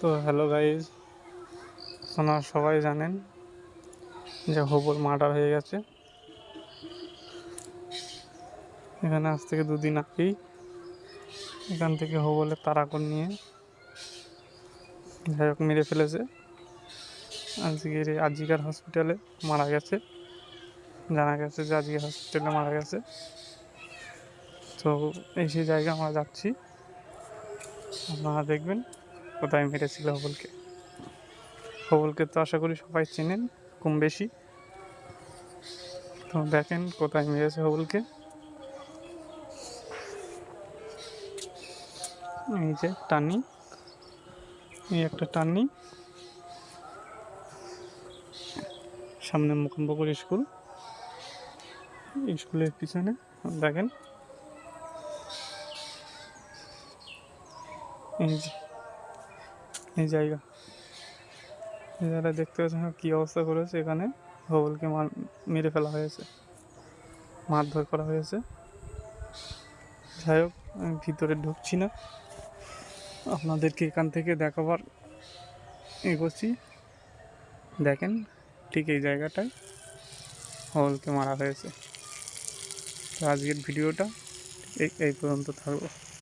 তো hello guys, আপনারা সবাই জানেন যে হবুর মার্ডার হয়ে গেছে। এখানে আজ থেকে দুদিন আগেই এখান থেকে হবলের তারাকন নিয়ে যাই হোক মেরে ফেলেছে। আজকের আজিকার হসপিটালে মারা গেছে, জানা গেছে যে আজিকার হসপিটালে মারা গেছে। তো এই সেই জায়গায় আমরা যাচ্ছি, আপনারা দেখবেন কোথায় মেরেছিল হবলকে। হবলকে তো আশা করি সবাই চেনেন কম বেশি। তো দেখেন কোথায় মেরেছে হবলকে। এই যে টার্নিং, এই একটা টার্নিং, সামনে মুকুন্দপুর স্কুল, স্কুলের পিছনে দেখেন এই যে এই জায়গাটা দেখতে পাচ্ছেন কী অবস্থা করেছে। এখানে হবলকে মেরে ফেলা হয়েছে, মারধর করা হয়েছে। যাই হোক আমি ভিতরে ঢুকছি না, আপনাদেরকে এখান থেকে দেখাবার এগোচ্ছি। দেখেন ঠিক এই জায়গাটায় হবলকে মারা হয়েছে। তো আজকের ভিডিওটা এই পর্যন্ত থাকলো।